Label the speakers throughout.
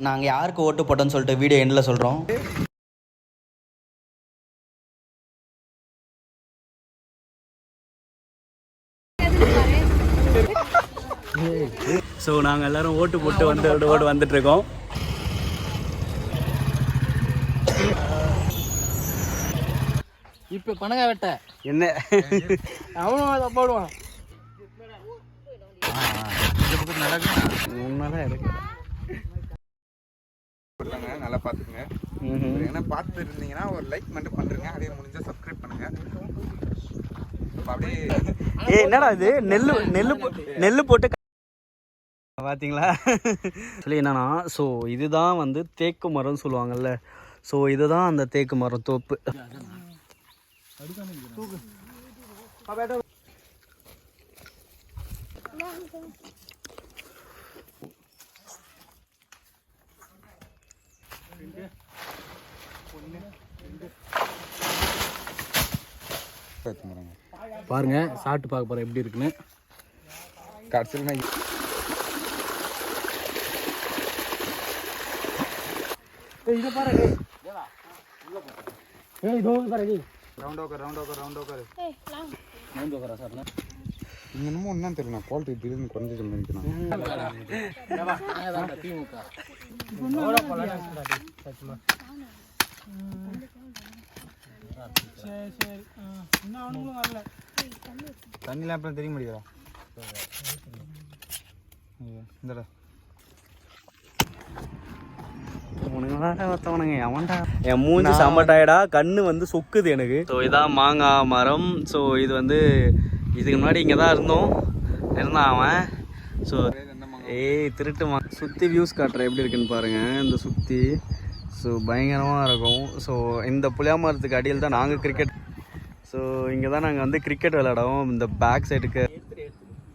Speaker 1: நாங்கள் யாருக்கு ஓட்டு போட்டோன்னு சொல்லிட்டு வீடியோ எண்டில் சொல்கிறோம். ஸோ நாங்கள் எல்லோரும் ஓட்டு போட்டு வந்துட்டுருக்கோம்.
Speaker 2: இப்போ பணங்க வெட்ட
Speaker 1: என்ன
Speaker 2: அவனும் போடுவான்.
Speaker 1: உண்மைதான் இருக்கு.
Speaker 3: நல்லா பார்த்துக்குங்க. ஏன்னா பார்த்துட்டு இருந்தீங்கன்னா ஒரு லைக் மட்டும் பண்ணுறேங்க. அதே முடிஞ்சால் சப்ஸ்கிரைப் பண்ணுங்க. அப்படியே
Speaker 1: என்னடா இது நெல்லு போட்டு பார்த்தீங்களா? சொல்லி என்னன்னா, ஸோ இதுதான் வந்து தேக்கு மரம்னு சொல்லுவாங்கல்ல. ஸோ இதுதான் அந்த தேக்கு மரம் தோப்பு.
Speaker 2: பாருங்க, சாப்பிட்டு பார்க்க போறேன் எப்படி இருக்குன்னு.
Speaker 3: கடைசியில்
Speaker 2: இதை பாரு.
Speaker 3: இன்னமும் என்ன தெரியல, குவாலிட்டி திடீர்னு குறைஞ்சிட்டு நினைக்கிறேன். தண்ணிலாம் அப்புறம் தெரிய முடியுதா? இந்தடா
Speaker 1: என் மூஞ்சி செம்ம டயர்டா, கண்ணு வந்து சொக்குது எனக்கு. ஸோ இதான் மாங்காய் மரம். ஸோ இது வந்து இதுக்கு முன்னாடி இங்கே தான் இருந்தான் அவன். ஸோ திருட்டுமா சுற்றி வியூஸ் காட்டுறேன் எப்படி இருக்குன்னு பாருங்கள். இந்த சுற்றி ஸோ பயங்கரமாக இருக்கும். ஸோ இந்த புளியா மரத்துக்கு அடியில் தான் நாங்கள் கிரிக்கெட். ஸோ இங்கே தான் நாங்கள் வந்து கிரிக்கெட் விளையாடுவோம். இந்த பேக் சைடுக்கு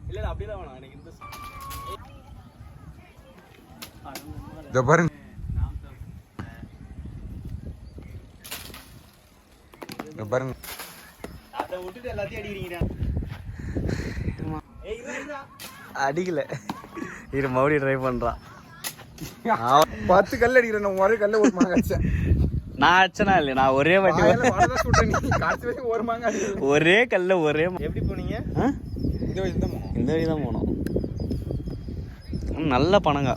Speaker 1: இல்லை அப்படி தான் வேணாம் எனக்கு.
Speaker 3: இந்த பாருங்க, பாருங்க,
Speaker 1: அதை விட்டுட்டு எல்லாத்தையும் அடிக்கிறீங்க. அடிக்கல, இரு மறுபடியும் ட்ரை பண்றான்.
Speaker 3: 10 கல் அடிக்கிறேன். ஒரே கல்ல ஒரு மாங்காய் அடிச்சேன்.
Speaker 1: நான் அடிச்சனா இல்லை, நான் ஒரே வாட்டி
Speaker 3: ஒரு மாங்காய்
Speaker 1: ஒரே கல்ல ஒரே.
Speaker 3: எப்படி போனீங்க?
Speaker 1: இந்த வழி தான் போனோம். நல்ல பணங்க.